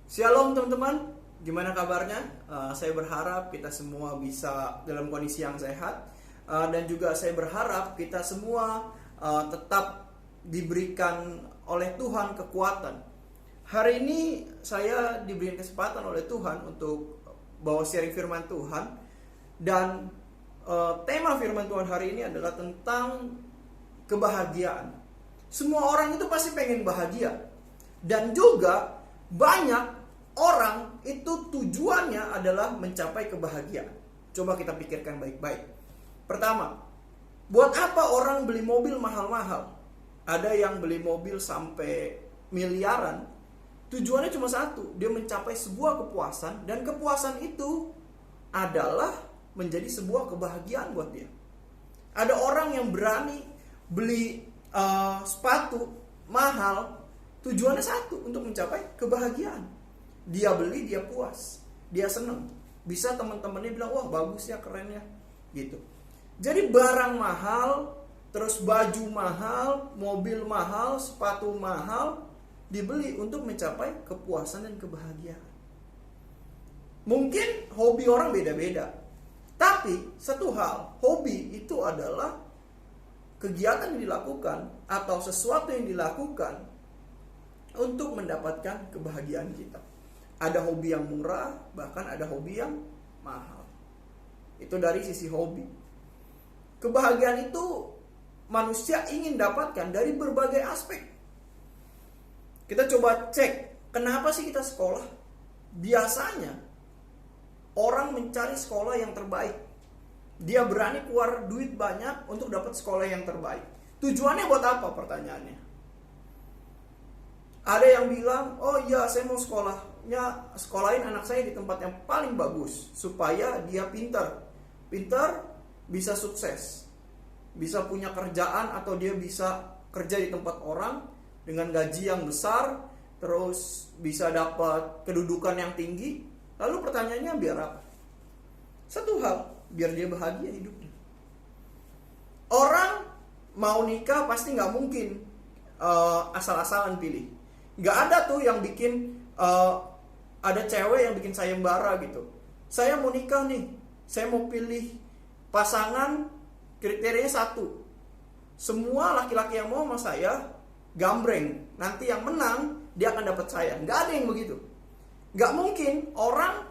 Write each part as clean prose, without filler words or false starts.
Shalom teman-teman, gimana kabarnya? Saya berharap kita semua bisa dalam kondisi yang sehat, dan juga saya berharap kita semua tetap diberikan oleh Tuhan kekuatan. Hari ini saya diberikan kesempatan oleh Tuhan untuk bawa sharing firman Tuhan, dan tema firman Tuhan hari ini adalah tentang kebahagiaan. Semua orang itu pasti pengen bahagia, dan juga banyak orang itu tujuannya adalah mencapai kebahagiaan. Coba kita pikirkan baik-baik. Pertama, buat apa orang beli mobil mahal-mahal? Ada yang beli mobil sampai miliaran. Tujuannya cuma satu, dia mencapai sebuah kepuasan, dan kepuasan itu adalah menjadi sebuah kebahagiaan buat dia. Ada orang yang berani beli sepatu mahal, tujuannya satu, untuk mencapai kebahagiaan. Dia beli, dia puas, dia seneng. Bisa teman-temannya bilang, wah bagus ya, keren ya, gitu. Jadi barang mahal, terus baju mahal, mobil mahal, sepatu mahal, dibeli untuk mencapai kepuasan dan kebahagiaan. Mungkin hobi orang beda-beda, tapi satu hal, hobi itu adalah kegiatan yang dilakukan atau sesuatu yang dilakukan untuk mendapatkan kebahagiaan kita. Ada hobi yang murah, bahkan ada hobi yang mahal. Itu dari sisi hobi. Kebahagiaan itu manusia ingin dapatkan dari berbagai aspek. Kita coba cek, kenapa sih kita sekolah? Biasanya orang mencari sekolah yang terbaik. Dia berani keluar duit banyak untuk dapat sekolah yang terbaik. Tujuannya buat apa, pertanyaannya? Ada yang bilang, oh iya saya mau sekolahin anak saya di tempat yang paling bagus, supaya dia pintar, bisa sukses, bisa punya kerjaan, atau dia bisa kerja di tempat orang dengan gaji yang besar, terus bisa dapat kedudukan yang tinggi. Lalu pertanyaannya, biar apa? Satu hal, biar dia bahagia hidupnya. Orang mau nikah pasti gak mungkin asal-asalan pilih. Gak ada tuh yang bikin ada cewek yang bikin sayembara gitu. Saya mau nikah nih, saya mau pilih pasangan, kriterianya satu, semua laki-laki yang mau sama saya gambreng, nanti yang menang dia akan dapat saya. Gak ada yang begitu. Gak mungkin orang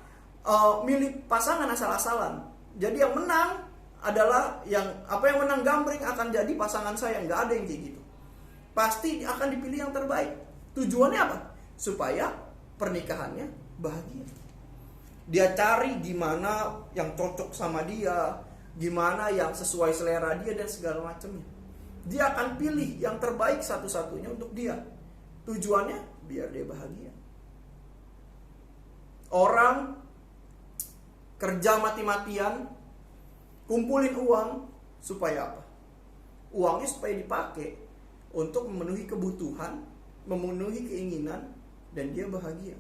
milih pasangan asal-asalan. Jadi yang menang adalah yang menang gambreng akan jadi pasangan saya. Gak ada yang kayak gitu. Pasti akan dipilih yang terbaik. Tujuannya apa? Supaya pernikahannya bahagia. Dia cari gimana yang cocok sama dia, gimana yang sesuai selera dia, dan segala macamnya. Dia akan pilih yang terbaik satu-satunya untuk dia. Tujuannya biar dia bahagia. Orang kerja mati-matian, kumpulin uang supaya apa? Uangnya supaya dipakai untuk memenuhi kebutuhan, memenuhi keinginan, dan dia bahagia.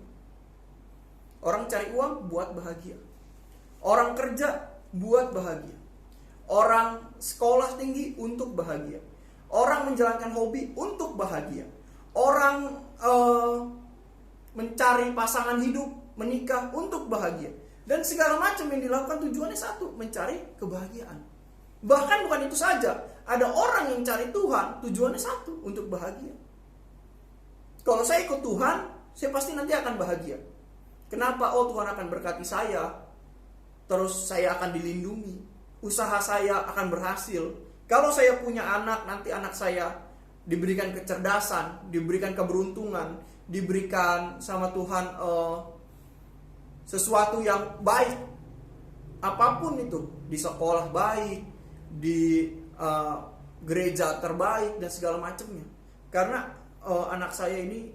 Orang cari uang buat bahagia. Orang kerja buat bahagia. Orang sekolah tinggi untuk bahagia. Orang menjalankan hobi untuk bahagia. Orang mencari pasangan hidup, menikah untuk bahagia. Dan segala macam yang dilakukan tujuannya satu, mencari kebahagiaan. Bahkan bukan itu saja, ada orang yang cari Tuhan, tujuannya satu, untuk bahagia. Kalau saya ikut Tuhan, saya pasti nanti akan bahagia. Kenapa? Oh, Tuhan akan berkati saya, terus saya akan dilindungi, usaha saya akan berhasil. Kalau saya punya anak, nanti anak saya diberikan kecerdasan, diberikan keberuntungan, diberikan sama Tuhan sesuatu yang baik. Apapun itu, di sekolah baik, di gereja terbaik, dan segala macamnya. Karena anak saya ini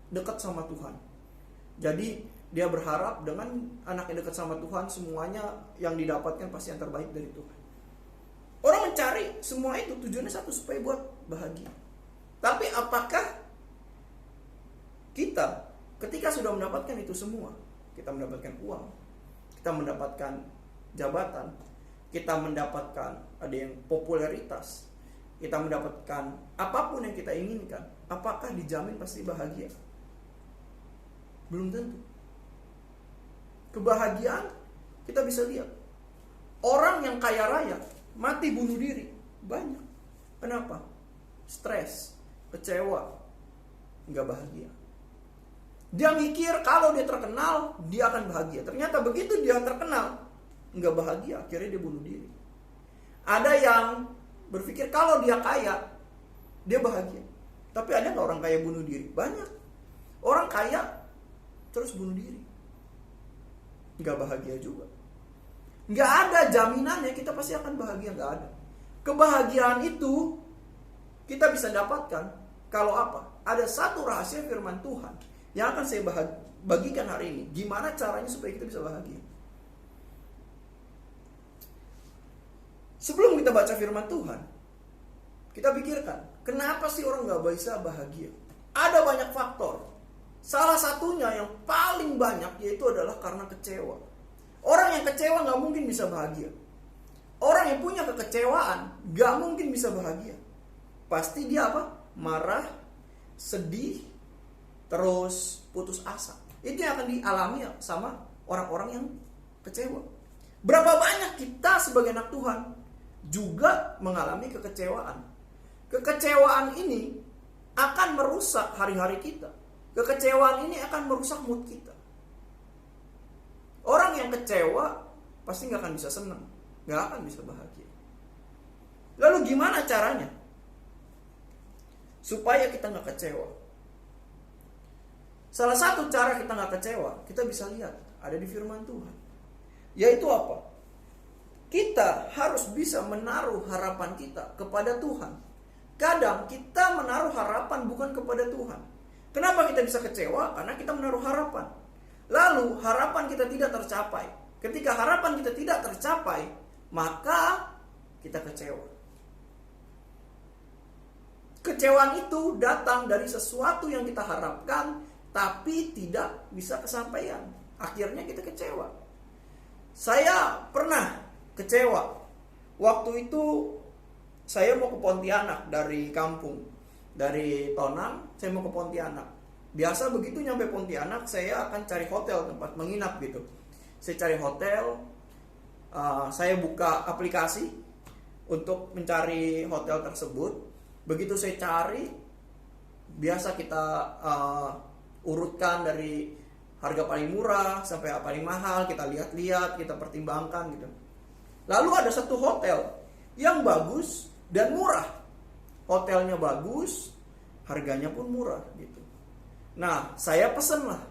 dekat sama Tuhan. Jadi dia berharap dengan anak yang dekat sama Tuhan, semuanya yang didapatkan pasti yang terbaik dari Tuhan. Orang mencari semua itu tujuannya satu, supaya buat bahagia. Tapi apakah kita ketika sudah mendapatkan itu semua, kita mendapatkan uang, kita mendapatkan jabatan, kita mendapatkan ada yang popularitas, kita mendapatkan apapun yang kita inginkan, apakah dijamin pasti bahagia? Belum tentu. Kebahagiaan kita bisa lihat. Orang yang kaya raya mati bunuh diri banyak. Kenapa? Stres, kecewa, nggak bahagia. Dia mikir kalau dia terkenal dia akan bahagia. Ternyata begitu dia terkenal nggak bahagia, akhirnya dia bunuh diri. Ada yang berpikir kalau dia kaya dia bahagia. Tapi ada nggak orang kaya bunuh diri? Banyak. Orang kaya terus bunuh diri, nggak bahagia juga. Nggak ada jaminannya kita pasti akan bahagia, nggak ada. Kebahagiaan itu kita bisa dapatkan kalau apa? Ada satu rahasia firman Tuhan yang akan saya bagikan hari ini. Gimana caranya supaya kita bisa bahagia? Sebelum kita baca firman Tuhan, kita pikirkan, kenapa sih orang nggak bisa bahagia? Ada banyak faktor. Salah satunya yang paling banyak yaitu adalah karena kecewa. Orang yang kecewa nggak mungkin bisa bahagia. Orang yang punya kekecewaan nggak mungkin bisa bahagia. Pasti dia apa? Marah, sedih, terus putus asa. Itu yang akan dialami sama orang-orang yang kecewa. Berapa banyak kita sebagai anak Tuhan juga mengalami kekecewaan. Kekecewaan ini akan merusak hari-hari kita. Kekecewaan ini akan merusak mood kita. Orang yang kecewa pasti gak akan bisa senang, gak akan bisa bahagia. Lalu gimana caranya supaya kita gak kecewa? Salah satu cara kita gak kecewa, kita bisa lihat ada di firman Tuhan. Yaitu apa? Kita harus bisa menaruh harapan kita kepada Tuhan. Kadang kita menaruh harapan bukan kepada Tuhan. Kenapa kita bisa kecewa? Karena kita menaruh harapan. Lalu harapan kita tidak tercapai. Ketika harapan kita tidak tercapai, maka kita kecewa. Kecewaan itu datang dari sesuatu yang kita harapkan tapi tidak bisa kesampaian. Akhirnya kita kecewa. Saya pernah kecewa. Waktu itu saya mau ke Pontianak dari kampung. Dari Tonang saya mau ke Pontianak. Biasa begitu nyampe Pontianak saya akan cari hotel tempat menginap gitu. Saya cari hotel, saya buka aplikasi untuk mencari hotel tersebut. Begitu saya cari, biasa kita urutkan dari harga paling murah sampai paling mahal, kita lihat-lihat, kita pertimbangkan gitu. Lalu ada satu hotel yang bagus dan murah. Hotelnya bagus, harganya pun murah gitu. Nah, saya pesen lah.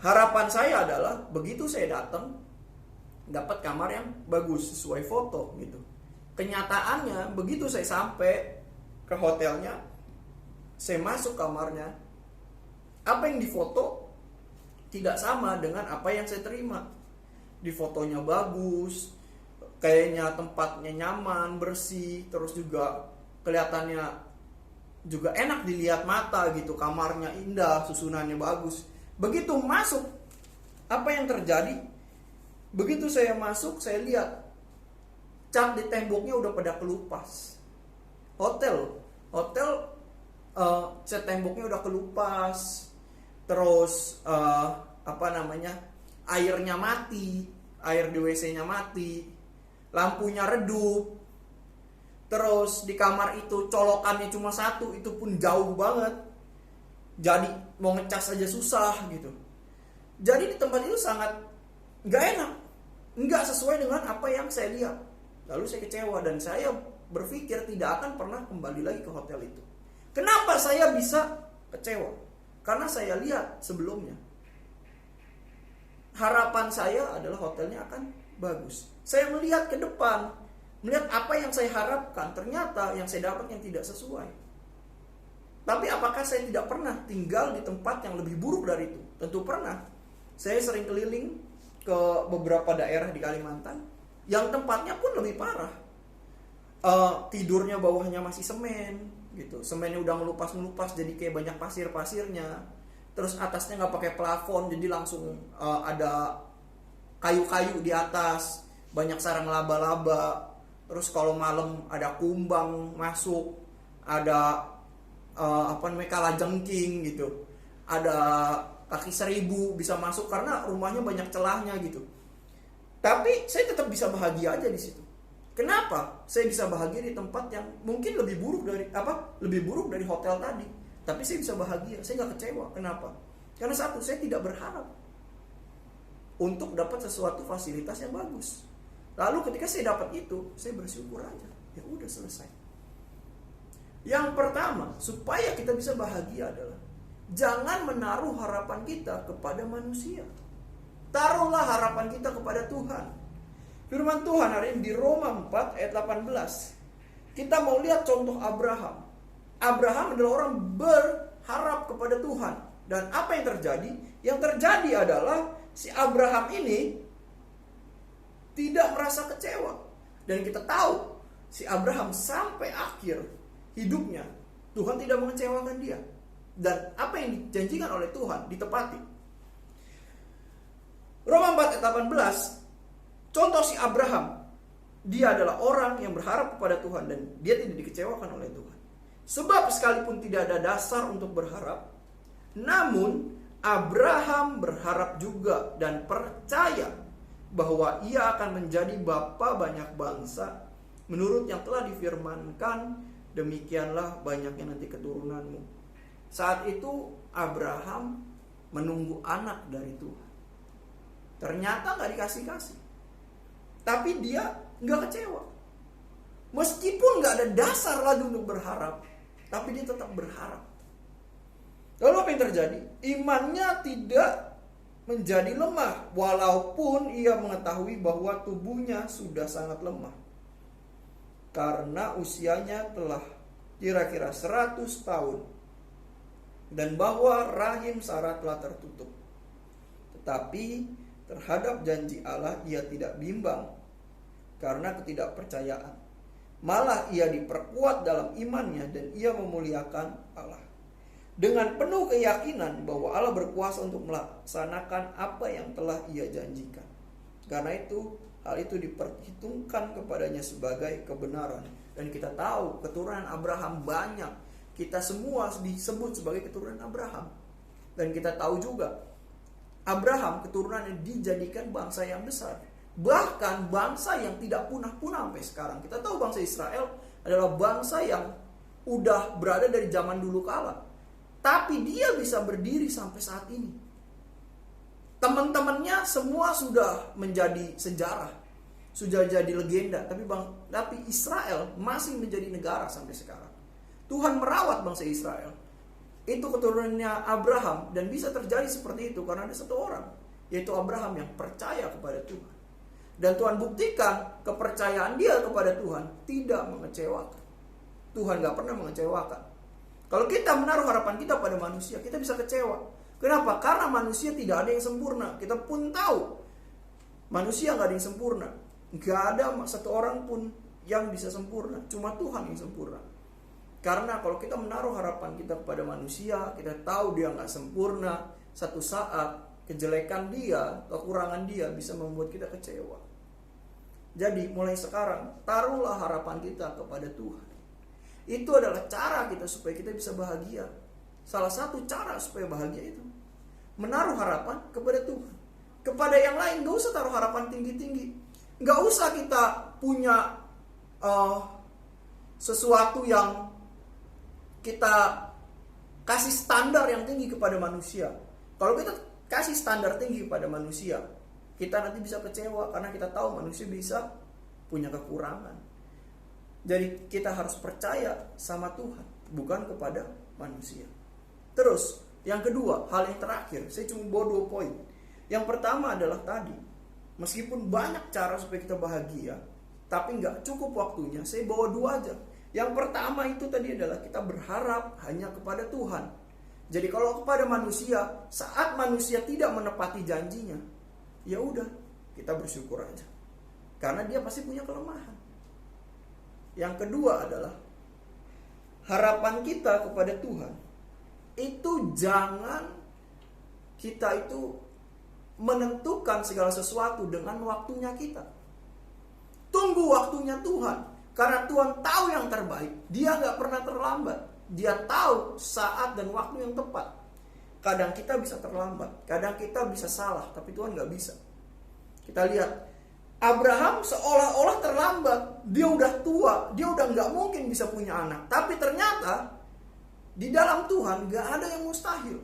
Harapan saya adalah begitu saya datang dapat kamar yang bagus sesuai foto gitu. Kenyataannya begitu saya sampai ke hotelnya, saya masuk kamarnya, apa yang difoto tidak sama dengan apa yang saya terima. Di fotonya bagus, kayaknya tempatnya nyaman, bersih, terus juga kelihatannya juga enak dilihat mata gitu, kamarnya indah, susunannya bagus. Begitu masuk, apa yang terjadi? Begitu saya masuk, saya lihat cat di temboknya udah pada kelupas. Hotel cat temboknya udah kelupas. Terus airnya mati, air di WC-nya mati, lampunya redup. Terus di kamar itu colokannya cuma satu, itu pun jauh banget. Jadi mau ngecas aja susah gitu. Jadi di tempat itu sangat gak enak, gak sesuai dengan apa yang saya lihat. Lalu saya kecewa dan saya berpikir tidak akan pernah kembali lagi ke hotel itu. Kenapa saya bisa kecewa? Karena saya lihat sebelumnya harapan saya adalah hotelnya akan bagus. Saya melihat ke depan, melihat apa yang saya harapkan, ternyata yang saya dapat yang tidak sesuai. Tapi apakah saya tidak pernah tinggal di tempat yang lebih buruk dari itu? Tentu pernah. Saya sering keliling ke beberapa daerah di Kalimantan yang tempatnya pun lebih parah. Tidurnya bawahnya masih semen gitu. Semennya udah ngelupas jadi kayak banyak pasir-pasirnya. Terus atasnya nggak pakai plafon, jadi langsung ada kayu-kayu di atas, banyak sarang laba-laba. Terus kalau malam ada kumbang masuk, ada kalajengking gitu. ada kaki 1000 bisa masuk karena rumahnya banyak celahnya gitu. Tapi saya tetap bisa bahagia aja di situ. Kenapa? Saya bisa bahagia di tempat yang mungkin lebih buruk dari hotel tadi. Tapi saya bisa bahagia, saya nggak kecewa. Kenapa? Karena satu, saya tidak berharap untuk dapat sesuatu fasilitas yang bagus. Lalu ketika saya dapat itu, saya bersyukur aja. Ya udah, selesai. Yang pertama, supaya kita bisa bahagia adalah jangan menaruh harapan kita kepada manusia. Taruhlah harapan kita kepada Tuhan. Firman Tuhan hari ini di Roma 4 ayat 18. Kita mau lihat contoh Abraham. Abraham adalah orang berharap kepada Tuhan. Dan apa yang terjadi? Yang terjadi adalah si Abraham ini tidak merasa kecewa. Dan kita tahu si Abraham sampai akhir hidupnya Tuhan tidak mengecewakan dia. Dan apa yang dijanjikan oleh Tuhan ditepati. Roma 4 ayat 18, contoh si Abraham. Dia adalah orang yang berharap kepada Tuhan dan dia tidak dikecewakan oleh Tuhan. Sebab sekalipun tidak ada dasar untuk berharap, namun Abraham berharap juga dan percaya bahwa ia akan menjadi bapa banyak bangsa menurut yang telah difirmankan, demikianlah banyaknya nanti keturunanmu. Saat itu Abraham menunggu anak dari Tuhan. Ternyata gak dikasih-kasih. Tapi dia gak kecewa. Meskipun gak ada dasar lagi untuk berharap, tapi dia tetap berharap. Lalu apa yang terjadi? Imannya tidak menjadi lemah, walaupun ia mengetahui bahwa tubuhnya sudah sangat lemah. Karena usianya telah kira-kira 100 tahun. Dan bahwa rahim Sarah telah tertutup. Tetapi terhadap janji Allah ia tidak bimbang karena ketidakpercayaan. Malah ia diperkuat dalam imannya dan ia memuliakan Allah. Dengan penuh keyakinan bahwa Allah berkuasa untuk melaksanakan apa yang telah ia janjikan. Karena itu hal itu diperhitungkan kepadanya sebagai kebenaran. Dan kita tahu keturunan Abraham banyak. Kita semua disebut sebagai keturunan Abraham. Dan kita tahu juga Abraham keturunannya dijadikan bangsa yang besar. Bahkan bangsa yang tidak punah-punah sampai sekarang. Kita tahu bangsa Israel adalah bangsa yang udah berada dari zaman dulu kala. Tapi dia bisa berdiri sampai saat ini. Teman-temannya semua sudah menjadi sejarah. Sudah jadi legenda. Tapi Israel masih menjadi negara sampai sekarang. Tuhan merawat bangsa Israel. Itu keturunannya Abraham. Dan bisa terjadi seperti itu karena ada satu orang, yaitu Abraham yang percaya kepada Tuhan. Dan Tuhan buktikan kepercayaan dia kepada Tuhan tidak mengecewakan. Tuhan gak pernah mengecewakan. Kalau kita menaruh harapan kita pada manusia, kita bisa kecewa. Kenapa? Karena manusia tidak ada yang sempurna. Kita pun tahu manusia gak ada yang sempurna. Gak ada satu orang pun yang bisa sempurna. Cuma Tuhan yang sempurna. Karena kalau kita menaruh harapan kita kepada manusia, kita tahu dia gak sempurna. Satu saat kejelekan dia, kekurangan dia bisa membuat kita kecewa. Jadi mulai sekarang taruhlah harapan kita kepada Tuhan. Itu adalah cara kita supaya kita bisa bahagia. Salah satu cara supaya bahagia itu menaruh harapan kepada Tuhan. Kepada yang lain gak usah taruh harapan tinggi-tinggi. Gak usah kita punya sesuatu yang kita kasih standar yang tinggi kepada manusia. Kalau kita kasih standar tinggi kepada manusia, kita nanti bisa kecewa karena kita tahu manusia bisa punya kekurangan. Jadi kita harus percaya sama Tuhan, bukan kepada manusia. Terus yang kedua, hal yang terakhir, saya cuma bawa 2 poin. Yang pertama adalah tadi, meskipun banyak cara supaya kita bahagia, tapi gak cukup waktunya, saya bawa 2 aja. Yang pertama itu tadi adalah kita berharap hanya kepada Tuhan. Jadi kalau kepada manusia, saat manusia tidak menepati janjinya, ya udah, kita bersyukur aja. Karena dia pasti punya kelemahan. Yang kedua adalah harapan kita kepada Tuhan. Itu jangan kita itu menentukan segala sesuatu dengan waktunya kita. Tunggu waktunya Tuhan. Karena Tuhan tahu yang terbaik. Dia gak pernah terlambat. Dia tahu saat dan waktu yang tepat. kadang kita bisa terlambat, kadang kita bisa salah, tapi Tuhan nggak bisa. Kita lihat Abraham seolah-olah terlambat, dia udah tua, dia udah nggak mungkin bisa punya anak, tapi ternyata di dalam Tuhan nggak ada yang mustahil.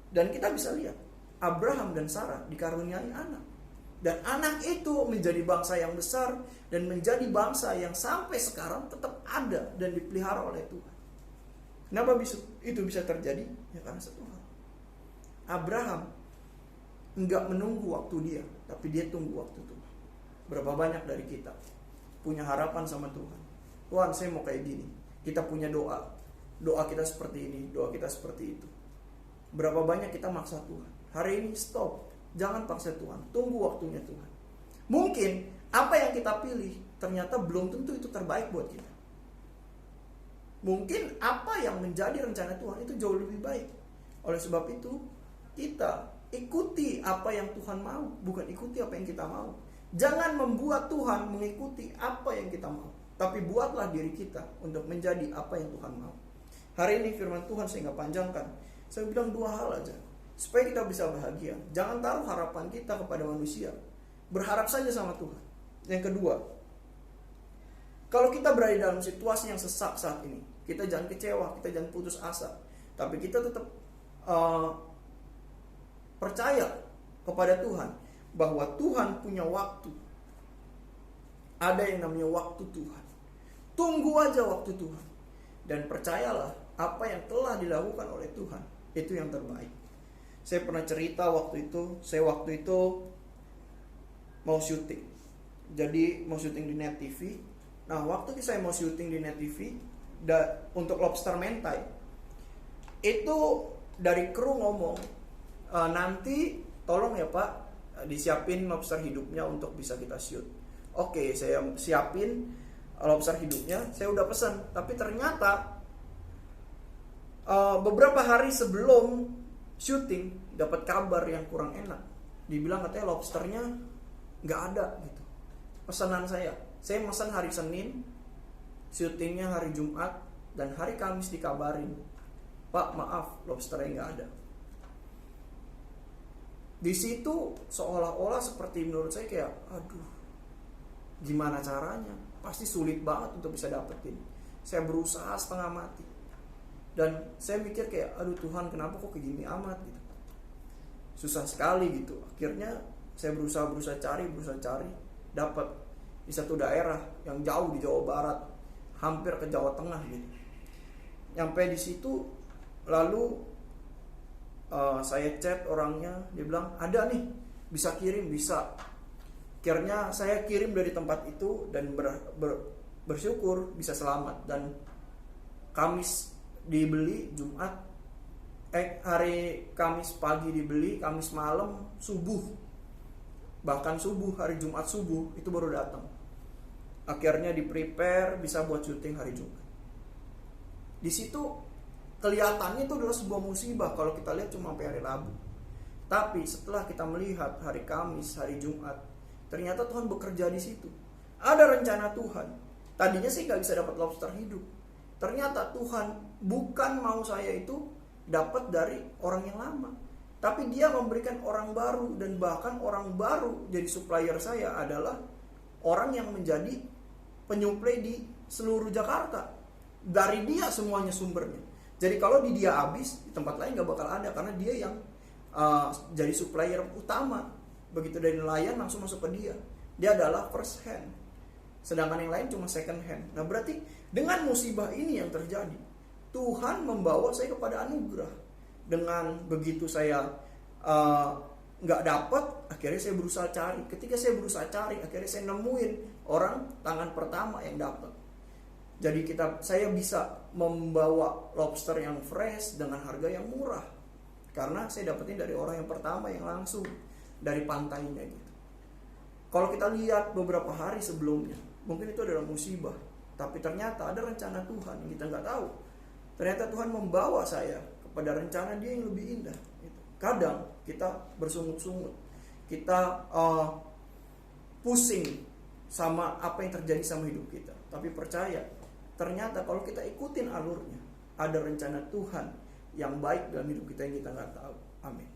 Dan kita bisa lihat Abraham dan Sarah dikaruniai anak, dan anak itu menjadi bangsa yang besar dan menjadi bangsa yang sampai sekarang tetap ada dan dipelihara oleh Tuhan. Kenapa itu bisa terjadi? Ya karena satu hal, Abraham enggak menunggu waktu dia, tapi dia tunggu waktu Tuhan. Berapa banyak dari kita punya harapan sama Tuhan. Tuhan, saya mau kayak gini. Kita punya doa kita seperti ini, doa kita seperti itu. Berapa banyak kita maksa Tuhan. Hari ini stop, jangan paksa Tuhan, tunggu waktunya Tuhan. Mungkin apa yang kita pilih ternyata belum tentu itu terbaik buat kita. Mungkin apa yang menjadi rencana Tuhan itu jauh lebih baik. Oleh sebab itu, kita ikuti apa yang Tuhan mau, bukan ikuti apa yang kita mau. Jangan membuat Tuhan mengikuti apa yang kita mau, tapi buatlah diri kita untuk menjadi apa yang Tuhan mau. Hari ini firman Tuhan saya nggak panjangkan. Saya bilang 2 hal aja, supaya kita bisa bahagia. Jangan taruh harapan kita kepada manusia. Berharap saja sama Tuhan. Yang kedua, kalau kita berada dalam situasi yang sesak saat ini, kita jangan kecewa, kita jangan putus asa, tapi kita tetap percaya kepada Tuhan bahwa Tuhan punya waktu. Ada yang namanya waktu Tuhan. Tunggu aja waktu Tuhan, dan percayalah apa yang telah dilakukan oleh Tuhan itu yang terbaik. Saya pernah cerita waktu itu mau syuting. Jadi mau syuting di Net TV. Nah, waktu saya mau syuting di Net TV untuk lobster mentai, itu dari kru ngomong, nanti tolong ya Pak, disiapin lobster hidupnya untuk bisa kita shoot. Oke, saya siapin lobster hidupnya, saya udah pesan. Tapi ternyata beberapa hari sebelum syuting dapat kabar yang kurang enak. Dibilang katanya lobsternya nggak ada gitu. Pesanan saya pesan hari Senin, syutingnya hari Jumat, dan hari Kamis dikabarin, Pak maaf lobsternya nggak ada. Di situ seolah-olah seperti menurut saya kayak, aduh, gimana caranya? Pasti sulit banget untuk bisa dapetin. Saya berusaha setengah mati. Dan saya mikir kayak, aduh Tuhan, kenapa kok kayak gini amat gitu. Susah sekali gitu. Akhirnya saya berusaha cari, dapat di satu daerah yang jauh di Jawa Barat, hampir ke Jawa Tengah gitu. Nyampe di situ, lalu saya chat orangnya, dia bilang ada nih, bisa kirim, bisa. Akhirnya saya kirim dari tempat itu dan bersyukur bisa selamat. Dan Kamis dibeli, hari Kamis pagi dibeli, Kamis malam subuh, bahkan subuh hari Jumat subuh itu baru datang. Akhirnya di prepare bisa buat syuting hari Jumat. Di situ kelihatannya itu adalah sebuah musibah kalau kita lihat cuma sampai hari Rabu. Tapi setelah kita melihat hari Kamis, hari Jumat, ternyata Tuhan bekerja di situ. Ada rencana Tuhan. Tadinya sih gak bisa dapat lobster hidup. Ternyata Tuhan bukan mau saya itu dapat dari orang yang lama, tapi Dia memberikan orang baru. Dan bahkan orang baru jadi supplier saya adalah orang yang menjadi penyuplai di seluruh Jakarta. Dari dia semuanya sumbernya. Jadi kalau di dia habis, di tempat lain gak bakal ada, karena dia yang jadi supplier utama. Begitu dari nelayan langsung masuk ke dia. Dia adalah first hand, sedangkan yang lain cuma second hand. Nah berarti dengan musibah ini yang terjadi, Tuhan membawa saya kepada anugerah. Dengan begitu saya gak dapat, akhirnya saya berusaha cari. Ketika saya berusaha cari, akhirnya saya nemuin orang tangan pertama yang dapat. Jadi saya bisa membawa lobster yang fresh dengan harga yang murah, karena saya dapetin dari orang yang pertama yang langsung dari pantainya gitu. Kalau kita lihat beberapa hari sebelumnya, mungkin itu adalah musibah, tapi ternyata ada rencana Tuhan yang kita nggak tahu. Ternyata Tuhan membawa saya kepada rencana Dia yang lebih indah gitu. Kadang kita bersungut-sungut, kita pusing sama apa yang terjadi sama hidup kita, tapi percaya, ternyata kalau kita ikutin alurnya, ada rencana Tuhan yang baik dalam hidup kita yang kita nggak tahu. Amin.